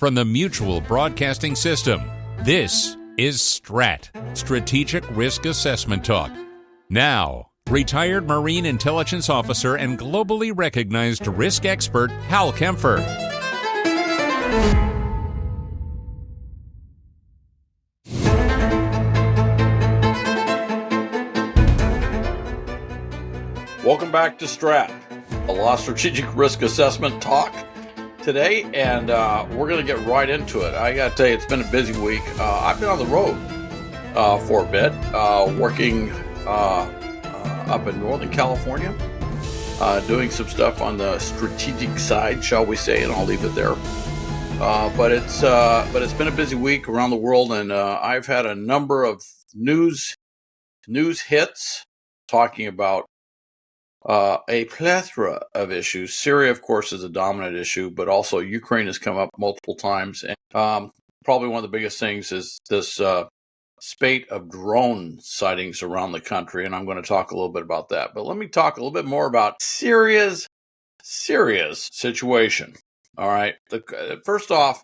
from the Mutual Broadcasting System. This is STRAT, Strategic Risk Assessment Talk. Now, retired Marine Intelligence Officer and globally recognized risk expert Hal Kempfer. Welcome back to STRAT, a law strategic risk assessment talk today, and we're going to get right into it. I got to tell you, it's been a busy week. I've been on the road for a bit, working up in Northern California, doing some stuff on the strategic side, shall we say, and I'll leave it there. But it's been a busy week around the world, and I've had a number of news hits talking about a plethora of issues. Syria, of course, is a dominant issue, but also Ukraine has come up multiple times. And probably one of the biggest things is this spate of drone sightings around the country, and I'm going to talk a little bit about that. But let me talk a little bit more about Syria's situation. All right. First off,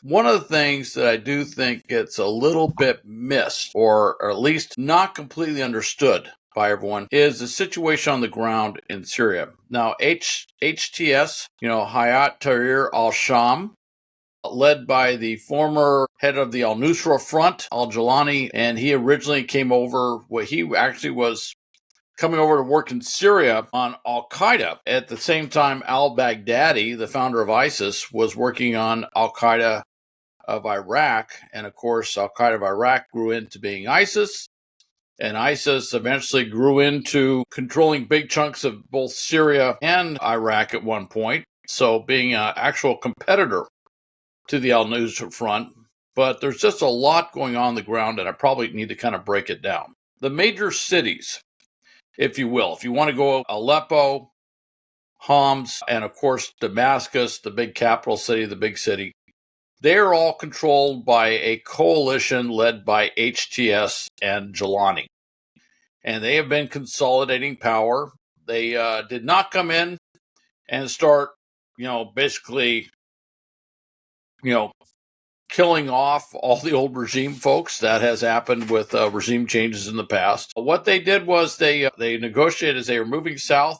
one of the things that I do think gets a little bit missed, or at least not completely understood by everyone, is the situation on the ground in Syria. Now, HTS, Hayat Tahrir al-Sham, led by the former head of the al-Nusra Front, al-Jilani, and he originally came over, he actually was coming over to work in Syria on al-Qaeda. At the same time, al-Baghdadi, the founder of ISIS, was working on al-Qaeda of Iraq, and of course, al-Qaeda of Iraq grew into being ISIS. And ISIS eventually grew into controlling big chunks of both Syria and Iraq at one point, so being an actual competitor to the al-Nusra Front. But there's just a lot going on the ground, and I probably need to kind of break it down. The major cities, if you will, if you want to go Aleppo, Homs, and of course Damascus, the big capital city, the big city, they are all controlled by a coalition led by HTS and Jilani. And they have been consolidating power. They did not come in and start, basically, killing off all the old regime folks. That has happened with regime changes in the past. What they did was they negotiated as they were moving south.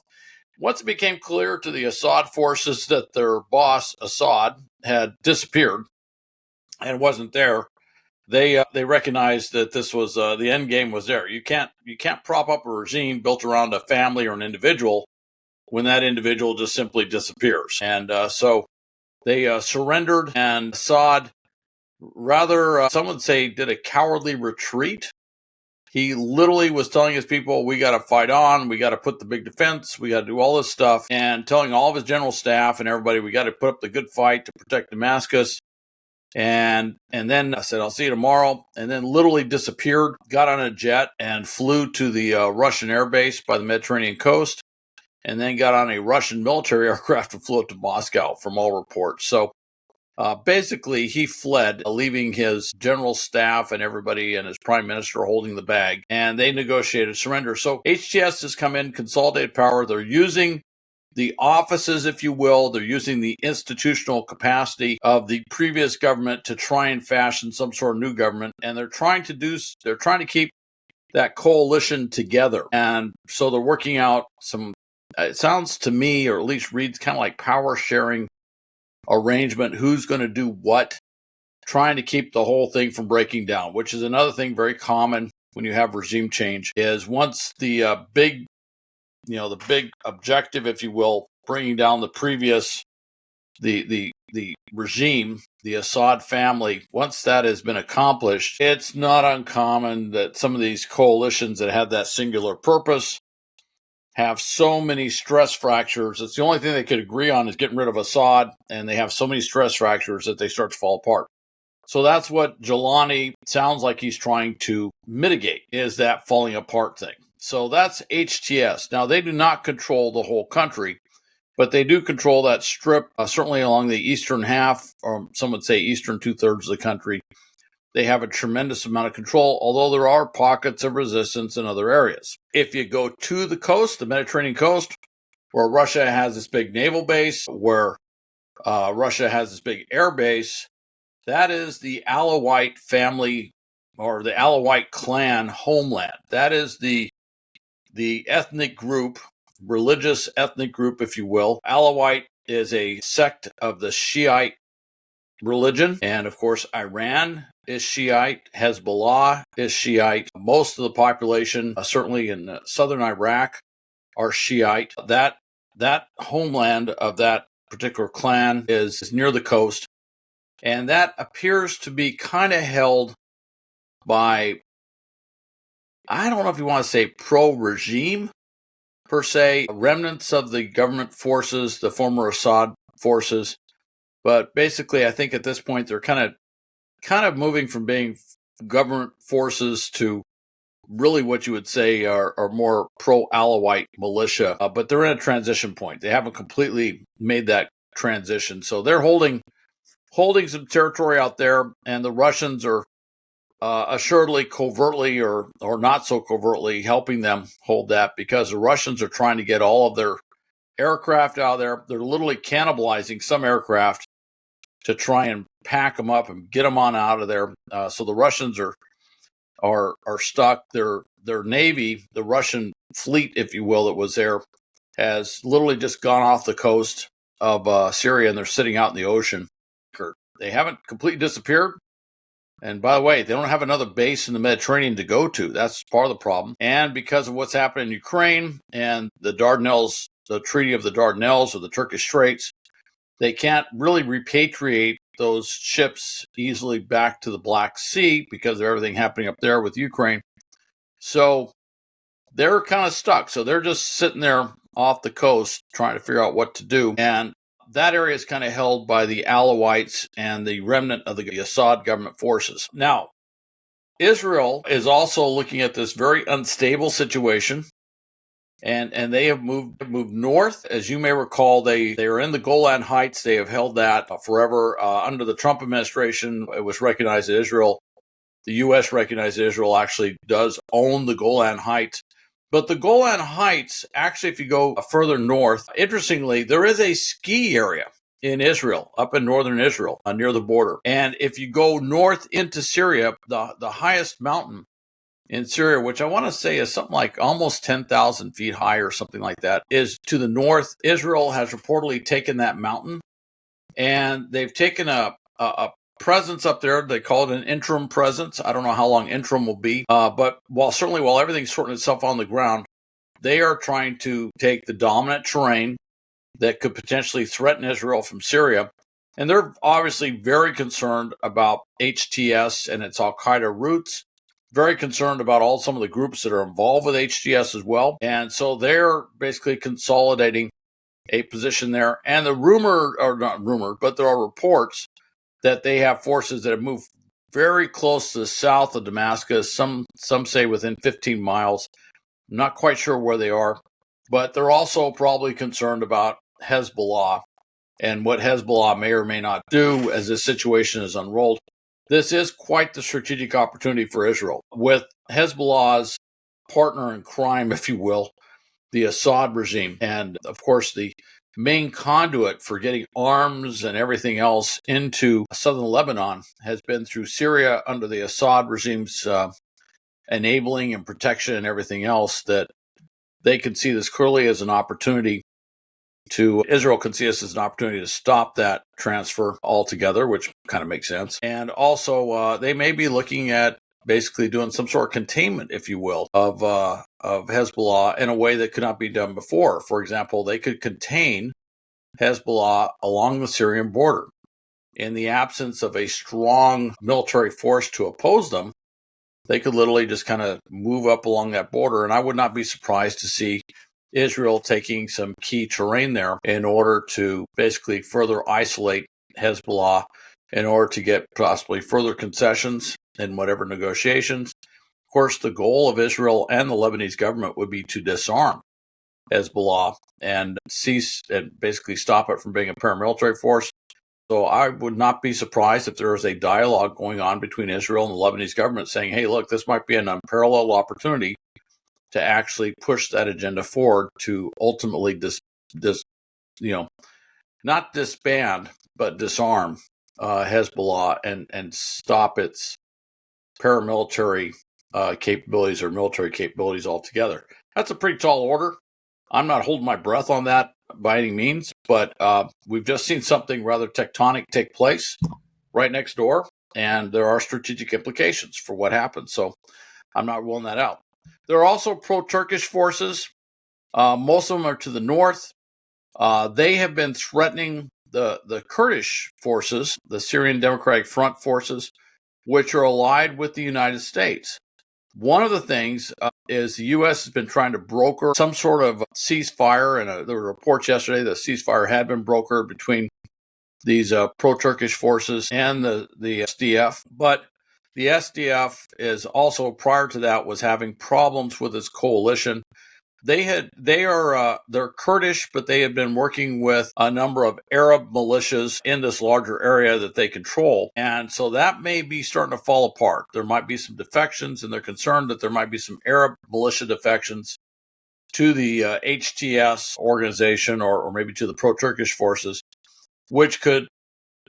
Once it became clear to the Assad forces that their boss, Assad, had disappeared and wasn't there, they recognized that this was the end game was there. You can't prop up a regime built around a family or an individual when that individual just simply disappears. And so they surrendered, and Assad, rather, some would say, did a cowardly retreat. He literally was telling his people, we got to fight on, we got to put the big defense, we got to do all this stuff, and telling all of his general staff and everybody, we got to put up the good fight to protect Damascus. And then I said, I'll see you tomorrow, and then literally disappeared, got on a jet and flew to the Russian air base by the Mediterranean coast, and then got on a Russian military aircraft and flew up to Moscow from all reports. So basically, he fled, leaving his general staff and everybody and his prime minister holding the bag, and they negotiated surrender. So HTS has come in, consolidated power. They're using the offices, if you will. They're using the institutional capacity of the previous government to try and fashion some sort of new government, and they're trying to keep that coalition together. And so they're working out some, it sounds to me, or at least reads kind of like power sharing arrangement, who's going to do what, trying to keep the whole thing from breaking down, which is another thing very common when you have regime change, is once the big objective, if you will, bringing down the previous, the regime, the Assad family, once that has been accomplished, it's not uncommon that some of these coalitions that have that singular purpose have so many stress fractures. It's the only thing they could agree on is getting rid of Assad, and they have so many stress fractures that they start to fall apart. So that's what Jilani sounds like he's trying to mitigate, is that falling apart thing. So that's HTS. Now, they do not control the whole country, but they do control that strip, certainly along the eastern half, or some would say eastern two-thirds of the country. They have a tremendous amount of control, although there are pockets of resistance in other areas. If you go to the coast, the Mediterranean coast, where Russia has this big naval base, where Russia has this big air base. That is the Alawite family or the Alawite clan homeland. That is the ethnic group, religious ethnic group, if you will. Alawite is a sect of the Shiite religion. And of course, Iran is Shiite. Hezbollah is Shiite. Most of the population, certainly in southern Iraq, are Shiite. That homeland of that particular clan is near the coast. And that appears to be kind of held by, I don't know if you want to say pro-regime per se, remnants of the government forces, the former Assad forces. But basically, I think at this point, they're kind of moving from being government forces to really what you would say are more pro-Alawite militia. But they're in a transition point. They haven't completely made that transition. So they're holding some territory out there, and the Russians are assuredly covertly or not so covertly helping them hold that, because the Russians are trying to get all of their aircraft out of there. They're literally cannibalizing some aircraft to try and pack them up and get them on out of there. So the Russians are stuck. Their navy, the Russian fleet, if you will, that was there, has literally just gone off the coast of Syria, and they're sitting out in the ocean. They haven't completely disappeared. And by the way, they don't have another base in the Mediterranean to go to. That's part of the problem. And because of what's happening in Ukraine and the Dardanelles, the Treaty of the Dardanelles or the Turkish Straits, they can't really repatriate those ships easily back to the Black Sea because of everything happening up there with Ukraine. So they're kind of stuck. So they're just sitting there off the coast trying to figure out what to do. And that area is kind of held by the Alawites and the remnant of the Assad government forces. Now, Israel is also looking at this very unstable situation, and they have moved north. As you may recall, they are in the Golan Heights. They have held that forever. Under the Trump administration, it was recognized that Israel, the U.S. recognized that Israel actually does own the Golan Heights. But the Golan Heights, actually, if you go further north, interestingly, there is a ski area in Israel, up in northern Israel, near the border. And if you go north into Syria, the highest mountain in Syria, which I want to say is something like almost 10,000 feet high or something like that, is to the north. Israel has reportedly taken that mountain, and they've taken a presence up there. They call it an interim presence. I don't know how long interim will be, but while everything's sorting itself on the ground, they are trying to take the dominant terrain that could potentially threaten Israel from Syria. And they're obviously very concerned about HTS and its Al-Qaeda roots, very concerned about some of the groups that are involved with HTS as well. And so they're basically consolidating a position there. And the there are reports that they have forces that have moved very close to the south of Damascus. Some say within 15 miles. I'm not quite sure where they are, but they're also probably concerned about Hezbollah and what Hezbollah may or may not do as this situation is unrolled. This is quite the strategic opportunity for Israel, with Hezbollah's partner in crime, if you will, the Assad regime, and of course the main conduit for getting arms and everything else into southern Lebanon has been through Syria under the Assad regime's enabling and protection and everything else. That they can see this clearly as an opportunity Israel can see this as an opportunity to stop that transfer altogether, which kind of makes sense. And also, they may be looking at basically doing some sort of containment, if you will, of Hezbollah in a way that could not be done before. For example, they could contain Hezbollah along the Syrian border. In the absence of a strong military force to oppose them, they could literally just kind of move up along that border. And I would not be surprised to see Israel taking some key terrain there in order to basically further isolate Hezbollah, in order to get possibly further concessions in whatever negotiations. Of course, the goal of Israel and the Lebanese government would be to disarm Hezbollah and cease and basically stop it from being a paramilitary force. So I would not be surprised if there is a dialogue going on between Israel and the Lebanese government saying, hey, look, this might be an unparalleled opportunity to actually push that agenda forward to ultimately not disband, but disarm Hezbollah and stop its paramilitary capabilities or military capabilities altogether. That's a pretty tall order. I'm not holding my breath on that by any means, but we've just seen something rather tectonic take place right next door, and there are strategic implications for what happens. So I'm not ruling that out. There are also pro-Turkish forces. Most of them are to the north. They have been threatening the Kurdish forces, the Syrian Democratic Front forces, which are allied with the United States. One of the things is the U.S. has been trying to broker some sort of ceasefire, and there were reports yesterday that a ceasefire had been brokered between these pro-Turkish forces and the SDF. But the SDF is also, prior to that, was having problems with its coalition. They're Kurdish, but they have been working with a number of Arab militias in this larger area that they control. And so that may be starting to fall apart. There might be some defections, and they're concerned that there might be some Arab militia defections to the HTS organization or maybe to the pro-Turkish forces, which could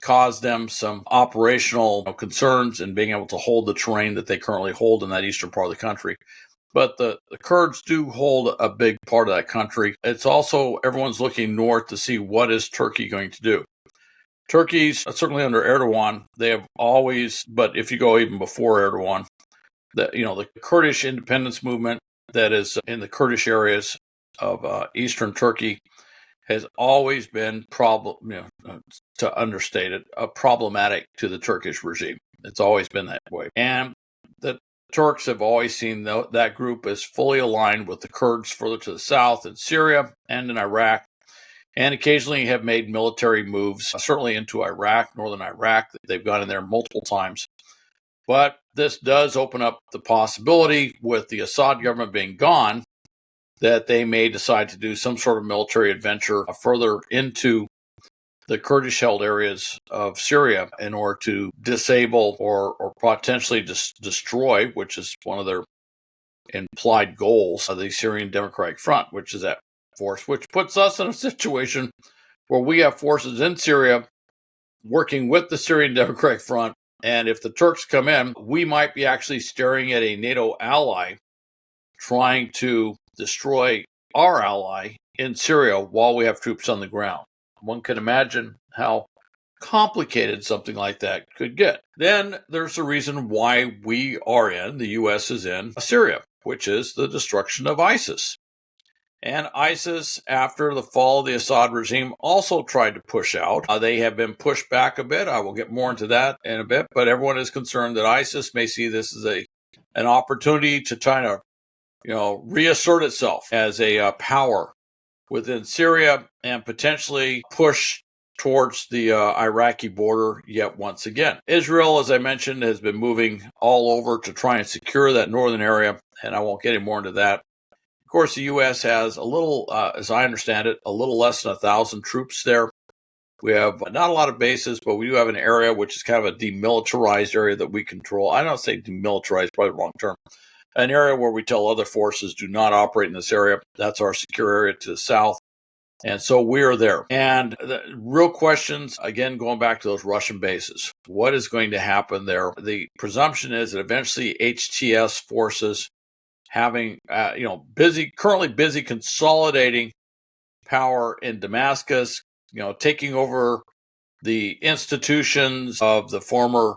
cause them some operational concerns in being able to hold the terrain that they currently hold in that eastern part of the country. But the Kurds do hold a big part of that country. It's also, everyone's looking north to see what is Turkey going to do. Turkey's, certainly under Erdogan, they have always, but if you go even before Erdogan, the Kurdish independence movement that is in the Kurdish areas of eastern Turkey has always been to understate it, problematic to the Turkish regime. It's always been that way. And the Turks have always seen that group as fully aligned with the Kurds further to the south in Syria and in Iraq, and occasionally have made military moves, certainly into Iraq, northern Iraq. They've gone in there multiple times. But this does open up the possibility, with the Assad government being gone, that they may decide to do some sort of military adventure further into the Kurdish-held areas of Syria in order to disable or potentially destroy, which is one of their implied goals, of the Syrian Democratic Front, which is that force, which puts us in a situation where we have forces in Syria working with the Syrian Democratic Front, and if the Turks come in, we might be actually staring at a NATO ally trying to destroy our ally in Syria while we have troops on the ground. One can imagine how complicated something like that could get. Then there's a reason why the U.S. is in Syria, which is the destruction of ISIS. And ISIS, after the fall of the Assad regime, also tried to push out. They have been pushed back a bit. I will get more into that in a bit, but everyone is concerned that ISIS may see this as an opportunity to try to reassert itself as a power within Syria and potentially push towards the Iraqi border yet once again. Israel, as I mentioned, has been moving all over to try and secure that northern area, and I won't get any more into that. Of course, the U.S. has a little, as I understand it, a little less than 1,000 troops there. We have not a lot of bases, but we do have an area which is kind of a demilitarized area that we control. I don't say demilitarized, probably the wrong term. An area where we tell other forces do not operate in this area. That's our secure area to the south. And so we're there. And the real questions, again, going back to those Russian bases, what is going to happen there? The presumption is that eventually HTS forces having, currently busy consolidating power in Damascus, taking over the institutions of the former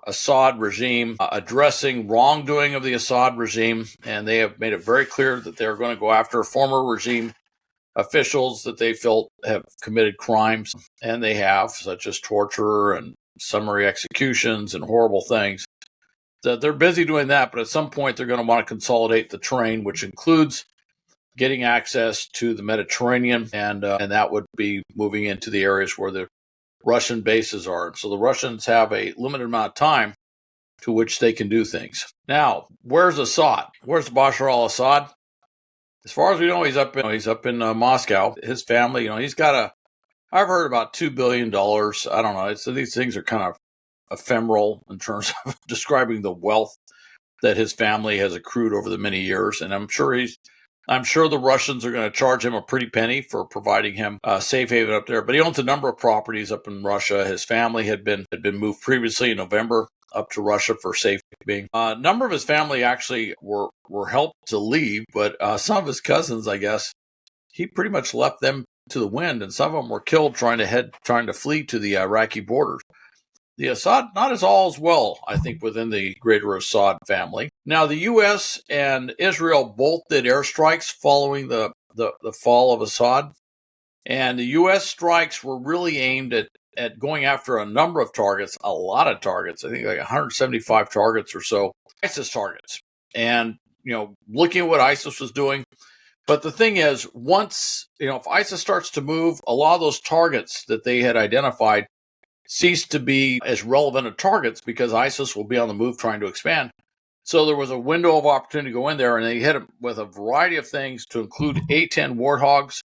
Assad regime, addressing wrongdoing of the Assad regime, and they have made it very clear that they're going to go after former regime officials that they felt have committed crimes, and they have, such as torture and summary executions and horrible things. They're busy doing that, but at some point they're going to want to consolidate the terrain, which includes getting access to the Mediterranean, and that would be moving into the areas where the Russian bases are. So the Russians have a limited amount of time to which they can do things. Now, where's Assad? Where's Bashar al-Assad? As far as we know, he's up in Moscow. His family, I've heard about $2 billion. I don't know. So these things are kind of ephemeral in terms of describing the wealth that his family has accrued over the many years. And I'm sure he's I'm sure the Russians are going to charge him a pretty penny for providing him a safe haven up there. But he owns a number of properties up in Russia. His family had been moved previously in November up to Russia for safekeeping. A number of his family actually were helped to leave, but some of his cousins, I guess, he pretty much left them to the wind, and some of them were killed trying to flee to the Iraqi borders. The Assad, not as all as well, I think, within the greater Assad family. Now, the U.S. and Israel both did airstrikes following the fall of Assad, and the U.S. strikes were really aimed at going after a number of targets, a lot of targets, I think like 175 targets or so, ISIS targets, and, looking at what ISIS was doing. But the thing is, once, if ISIS starts to move, a lot of those targets that they had identified cease to be as relevant as targets because ISIS will be on the move trying to expand. So there was a window of opportunity to go in there, and they hit it with a variety of things to include A-10 Warthogs,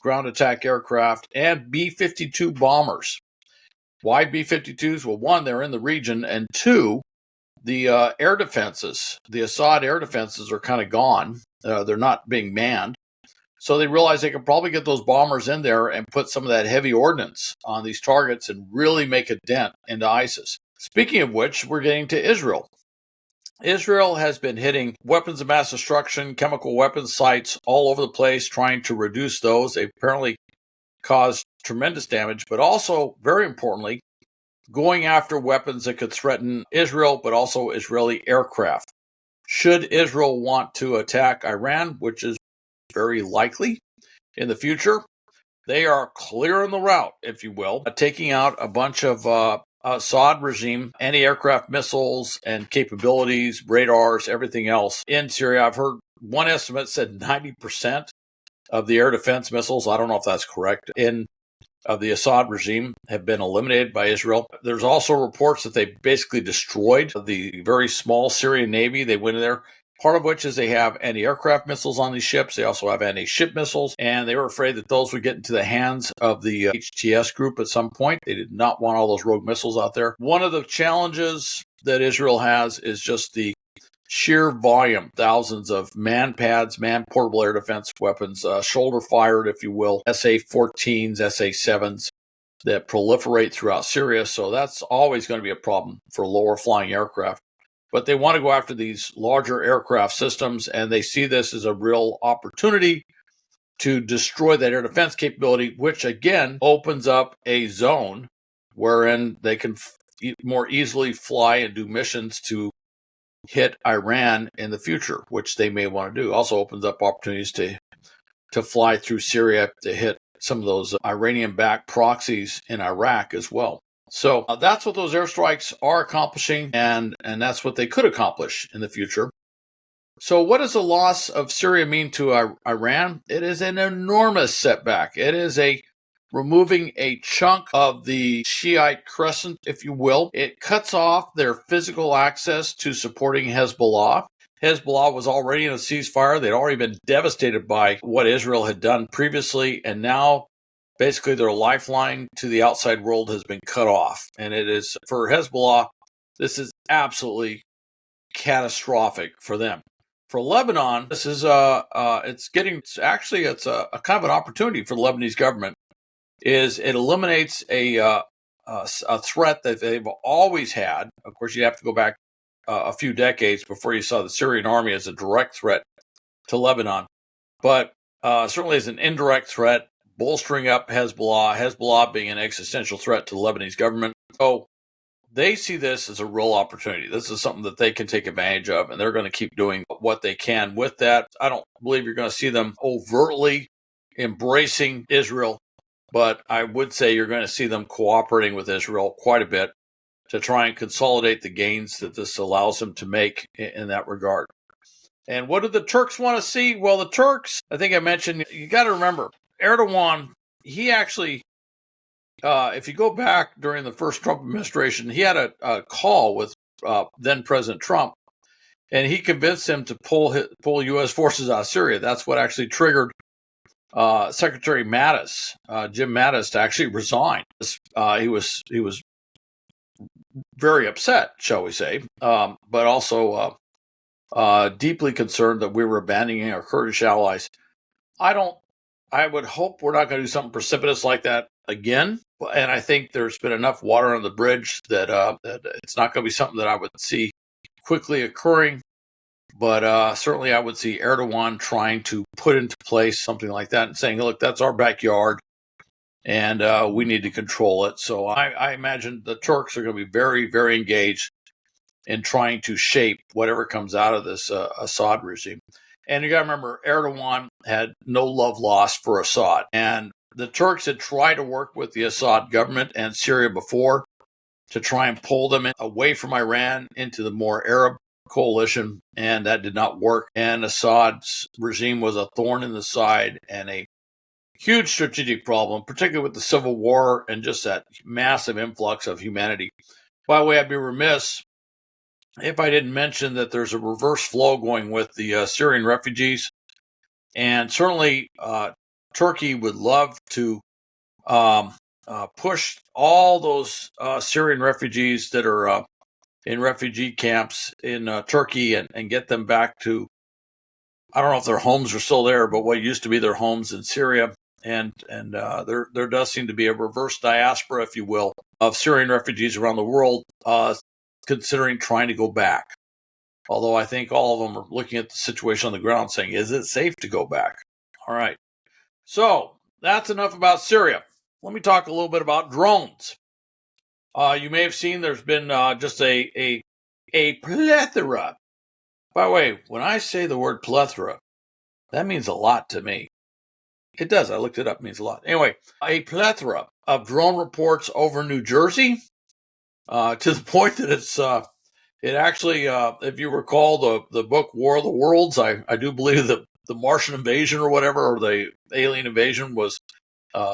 ground attack aircraft, and B-52 bombers. Why B-52s? Well, one, they're in the region, and two, the air defenses, the Assad air defenses are kind of gone. They're not being manned. So they realized they could probably get those bombers in there and put some of that heavy ordnance on these targets and really make a dent into ISIS. Speaking of which, we're getting to Israel. Israel has been hitting weapons of mass destruction, chemical weapons sites all over the place, trying to reduce those. They've apparently caused tremendous damage, but also, very importantly, going after weapons that could threaten Israel, but also Israeli aircraft. Should Israel want to attack Iran, which is very likely in the future, they are clearing the route, if you will, taking out a bunch of Assad regime anti-aircraft missiles and capabilities, radars, everything else in Syria. I've heard one estimate said 90% of the air defense missiles, I don't know if that's correct, of the Assad regime have been eliminated by Israel. There's also reports that they basically destroyed the very small Syrian Navy. They went in there. Part of which is they have anti-aircraft missiles on these ships. They also have anti-ship missiles, and they were afraid that those would get into the hands of the HTS group at some point. They did not want all those rogue missiles out there. One of the challenges that Israel has is just the sheer volume, thousands of man-pads, man-portable air defense weapons, shoulder-fired, if you will, SA-14s, SA-7s that proliferate throughout Syria. So that's always going to be a problem for lower-flying aircraft. But they want to go after these larger aircraft systems, and they see this as a real opportunity to destroy that air defense capability, which again opens up a zone wherein they can more easily fly and do missions to hit Iran in the future, which they may want to do. Also opens up opportunities to fly through Syria to hit some of those Iranian-backed proxies in Iraq as well. So that's what those airstrikes are accomplishing, and that's what they could accomplish in the future. So what does the loss of Syria mean to Iran? It is an enormous setback. It is removing a chunk of the Shiite crescent, if you will. It cuts off their physical access to supporting Hezbollah. Hezbollah was already in a ceasefire. They'd already been devastated by what Israel had done previously, and now basically their lifeline to the outside world has been cut off. And it is, for Hezbollah, this is absolutely catastrophic for them. For Lebanon, this is it's a kind of an opportunity for the Lebanese government. It eliminates a threat that they've always had. Of course, you have to go back a few decades before you saw the Syrian army as a direct threat to Lebanon, but certainly as an indirect threat, bolstering up Hezbollah being an existential threat to the Lebanese government. So they see this as a real opportunity. This is something that they can take advantage of, and they're going to keep doing what they can with that. I don't believe you're going to see them overtly embracing Israel, but I would say you're going to see them cooperating with Israel quite a bit to try and consolidate the gains that this allows them to make in that regard. And what do the Turks want to see? Well, the Turks, I think I mentioned, you got to remember, Erdogan, he actually, if you go back during the first Trump administration, he had a call with then President Trump, and he convinced him to pull U.S. forces out of Syria. That's what actually triggered Secretary Mattis, Jim Mattis, to actually resign. He was very upset, shall we say, but also deeply concerned that we were abandoning our Kurdish allies. I would hope we're not going to do something precipitous like that again. And I think there's been enough water on the bridge that it's not going to be something that I would see quickly occurring. But certainly I would see Erdogan trying to put into place something like that and saying, look, that's our backyard and we need to control it. So I imagine the Turks are going to be very, very engaged in trying to shape whatever comes out of this Assad regime. And you got to remember, Erdogan had no love lost for Assad. And the Turks had tried to work with the Assad government and Syria before to try and pull them away from Iran into the more Arab coalition, and that did not work. And Assad's regime was a thorn in the side and a huge strategic problem, particularly with the civil war and just that massive influx of humanity. By the way, I'd be remiss if I didn't mention that there's a reverse flow going with the Syrian refugees. And certainly Turkey would love to push all those Syrian refugees that are in refugee camps in Turkey and get them back to, I don't know if their homes are still there, but what used to be their homes in Syria. And there does seem to be a reverse diaspora, if you will, of Syrian refugees around the world considering trying to go back. Although I think all of them are looking at the situation on the ground saying, is it safe to go back? All right. So that's enough about Syria. Let me talk a little bit about drones. You may have seen there's been just a plethora. By the way, when I say the word plethora, that means a lot to me. It does. I looked it up. It means a lot. Anyway, a plethora of drone reports over New Jersey to the point that it actually, if you recall the book War of the Worlds, I do believe that the Martian invasion or whatever, or the alien invasion was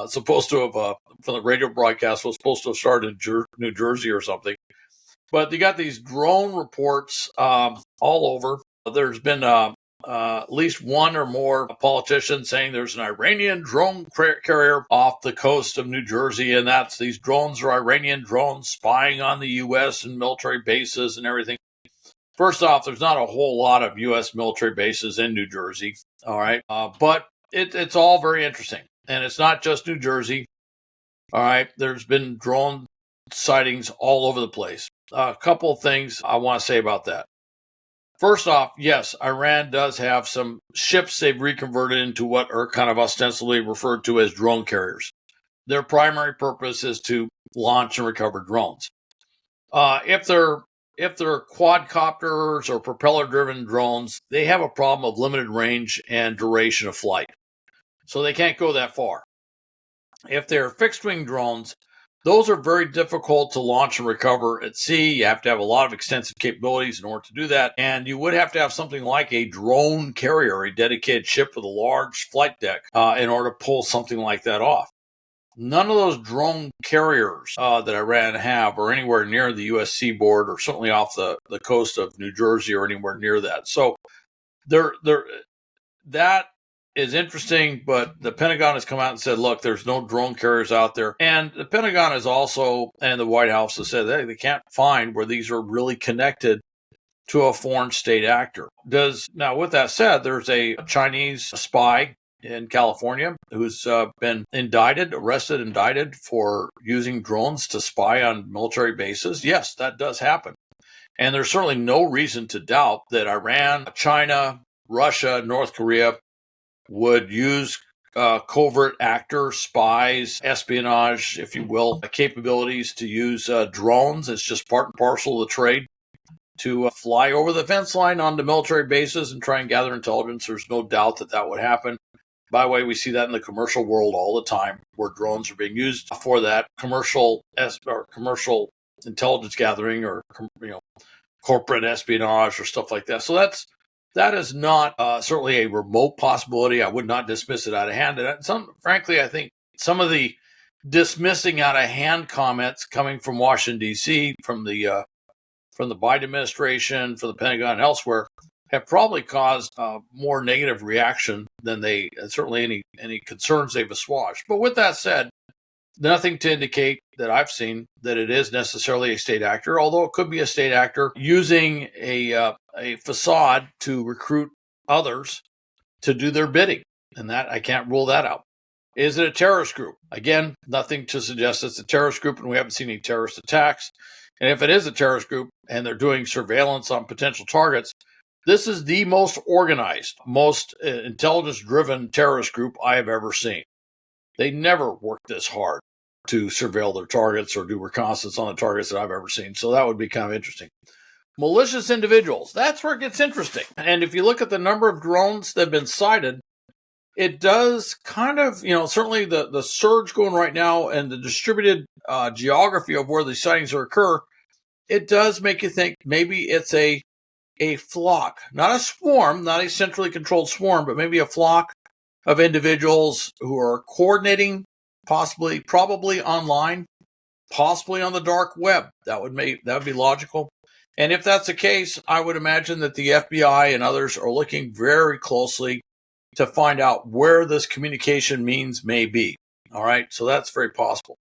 supposed to have, from the radio broadcast, was supposed to have started in New Jersey or something. But you got these drone reports all over. There's been at least one or more politicians saying there's an Iranian drone carrier off the coast of New Jersey, and these drones are Iranian drones spying on the U.S. and military bases and everything. First off, there's not a whole lot of U.S. military bases in New Jersey, all right? But it's all very interesting. And it's not just New Jersey, all right? There's been drone sightings all over the place. A couple of things I want to say about that. First off, yes, Iran does have some ships they've reconverted into what are kind of ostensibly referred to as drone carriers. Their primary purpose is to launch and recover drones. If they're quadcopters or propeller-driven drones, they have a problem of limited range and duration of flight. So they can't go that far. If they're fixed-wing drones, those are very difficult to launch and recover at sea. You have to have a lot of extensive capabilities in order to do that. And you would have to have something like a drone carrier, a dedicated ship with a large flight deck, in order to pull something like that off. None of those drone carriers that Iran have are anywhere near the U.S. seaboard, or certainly off the coast of New Jersey or anywhere near that. So that is interesting, but the Pentagon has come out and said, look, there's no drone carriers out there. And the Pentagon has also, and the White House has said they can't find where these are really connected to a foreign state actor. Now, with that said, there's a Chinese spy in California who's been indicted for using drones to spy on military bases. Yes, that does happen. And there's certainly no reason to doubt that Iran, China, Russia, North Korea would use covert actors, spies, espionage, if you will, capabilities to use drones. It's just part and parcel of the trade to fly over the fence line onto military bases and try and gather intelligence. There's no doubt that would happen. By the way, we see that in the commercial world all the time, where drones are being used for that commercial intelligence gathering, or corporate espionage or stuff like that. So that is not certainly a remote possibility. I would not dismiss it out of hand. And frankly, I think some of the dismissing out of hand comments coming from Washington D.C., from the Biden administration, from the Pentagon, and elsewhere, have probably caused more negative reaction than certainly any concerns they've assuaged. But with that said, Nothing to indicate that I've seen that it is necessarily a state actor, although it could be a state actor using a facade to recruit others to do their bidding. And that I can't rule that out. Is it a terrorist group? Again, nothing to suggest it's a terrorist group, and we haven't seen any terrorist attacks. And if it is a terrorist group and they're doing surveillance on potential targets, this is the most organized, most intelligence-driven terrorist group I have ever seen. They never work this hard to surveil their targets or do reconnaissance on the targets that I've ever seen. So that would be kind of interesting. Malicious individuals, that's where it gets interesting. And if you look at the number of drones that have been sighted, it does kind of, certainly the surge going right now and the distributed geography of where these sightings occur, it does make you think maybe it's a flock, not a swarm, not a centrally controlled swarm, but maybe a flock of individuals who are coordinating, probably online, possibly on the dark web. That would be logical. And if that's the case, I would imagine that the FBI and others are looking very closely to find out where this communication means may be. All right, so that's very possible.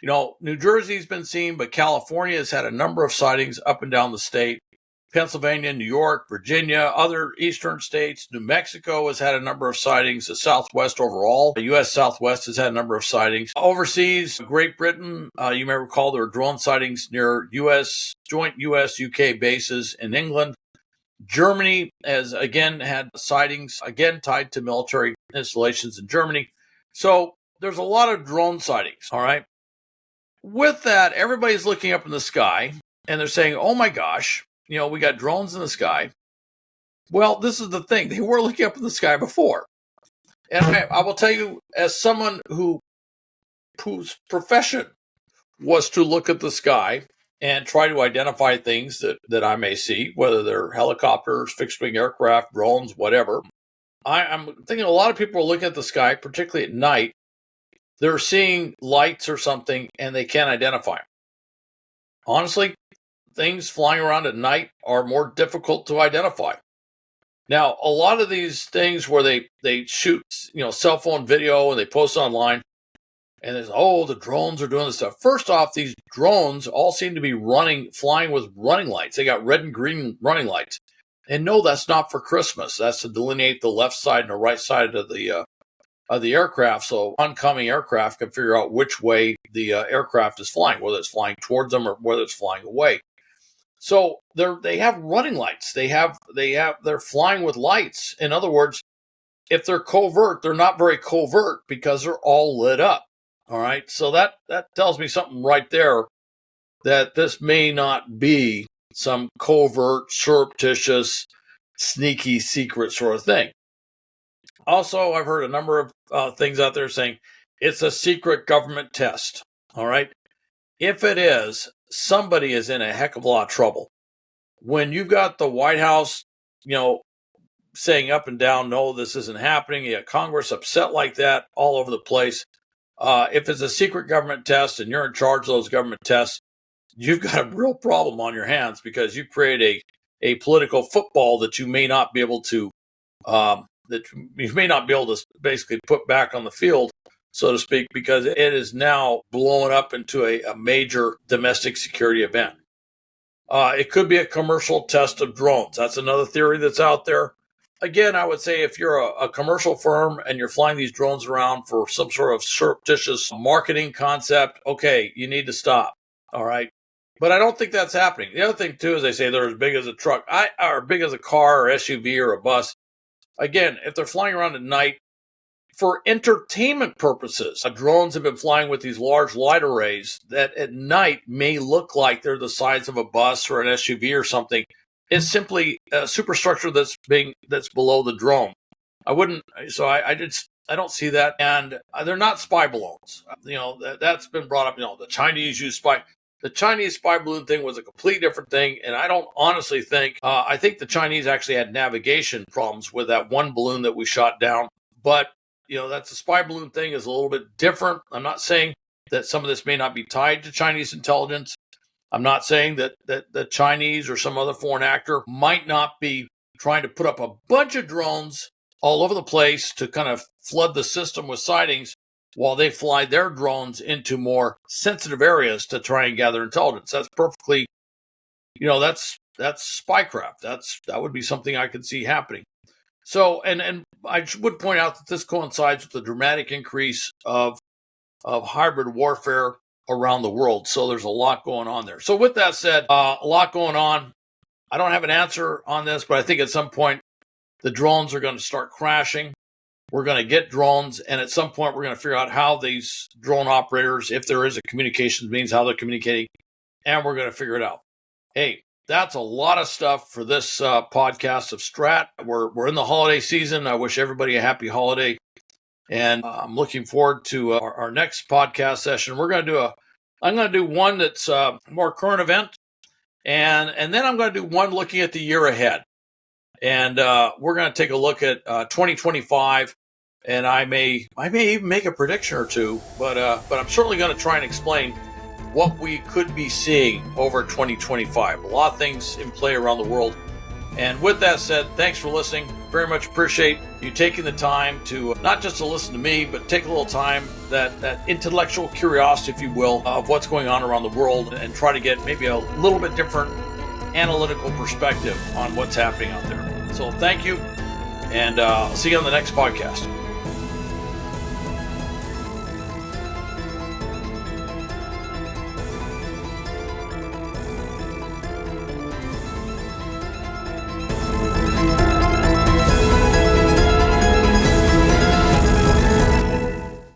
New Jersey's been seen, but California has had a number of sightings up and down the state. Pennsylvania, New York, Virginia, other eastern states. New Mexico has had a number of sightings. The Southwest overall, the U.S. Southwest has had a number of sightings. Overseas, Great Britain, you may recall there were drone sightings near joint U.S.-UK bases in England. Germany has again had sightings, again tied to military installations in Germany. So there's a lot of drone sightings, all right? With that, everybody's looking up in the sky and they're saying, oh my gosh, we got drones in the sky. Well, this is the thing. They were looking up in the sky before. And I will tell you, as someone whose profession was to look at the sky and try to identify things that I may see, whether they're helicopters, fixed-wing aircraft, drones, whatever. I'm thinking a lot of people are looking at the sky, particularly at night. They're seeing lights or something, and they can't identify them. Honestly, things flying around at night are more difficult to identify. Now, a lot of these things where they shoot, cell phone video and they post online, and there's, the drones are doing this stuff. First off, these drones all seem to be flying with running lights. They got red and green running lights. And no, that's not for Christmas. That's to delineate the left side and the right side of the aircraft, so oncoming aircraft can figure out which way the aircraft is flying, whether it's flying towards them or whether it's flying away. So they have running lights. They're flying with lights. In other words, if they're covert, they're not very covert because they're all lit up. All right. So that tells me something right there, that this may not be some covert, surreptitious, sneaky, secret sort of thing. Also, I've heard a number of things out there saying it's a secret government test. All right. If it is, somebody is in a heck of a lot of trouble. When you've got the White House, saying up and down, no, this isn't happening. You got Congress upset like that all over the place. If it's a secret government test and you're in charge of those government tests, you've got a real problem on your hands, because you create a political football that you may not be able to basically put back on the field, so to speak, because it is now blowing up into a major domestic security event. It could be a commercial test of drones. That's another theory that's out there. Again, I would say if you're a commercial firm and you're flying these drones around for some sort of surreptitious marketing concept, okay, you need to stop. All right. But I don't think that's happening. The other thing, too, is they say they're as big as a truck, or big as a car or SUV or a bus. Again, if they're flying around at night for entertainment purposes, drones have been flying with these large light arrays that at night may look like they're the size of a bus or an SUV or something. It's simply a superstructure that's below the drone. I don't see that, and they're not spy balloons. That's been brought up. The Chinese use spy. The Chinese spy balloon thing was a completely different thing, and I don't honestly think. I think the Chinese actually had navigation problems with that one balloon that we shot down. But that's a spy balloon thing is a little bit different. I'm not saying that some of this may not be tied to Chinese intelligence. I'm not saying that the Chinese or some other foreign actor might not be trying to put up a bunch of drones all over the place to kind of flood the system with sightings while they fly their drones into more sensitive areas to try and gather intelligence. That's perfectly, that's spycraft. That would be something I could see happening. So, and I would point out that this coincides with the dramatic increase of hybrid warfare around the world. So there's a lot going on there. So with that said, a lot going on. I don't have an answer on this, but I think at some point the drones are going to start crashing. We're going to get drones, and at some point we're going to figure out how these drone operators, if there is a communications means, how they're communicating, and we're going to figure it out. Hey, that's a lot of stuff for this podcast of STRAT. We're in the holiday season. I wish everybody a happy holiday, and I'm looking forward to our next podcast session. I'm going to do one that's more current event, and then I'm going to do one looking at the year ahead. And we're going to take a look at 2025, and I may even make a prediction or two, but I'm certainly going to try and explain what we could be seeing over 2025. A lot of things in play around the world. And with that said, thanks for listening. Very much appreciate you taking the time to not just to listen to me, but take a little time, that intellectual curiosity, if you will, of what's going on around the world, and try to get maybe a little bit different analytical perspective on what's happening out there. So thank you, and I'll see you on the next podcast.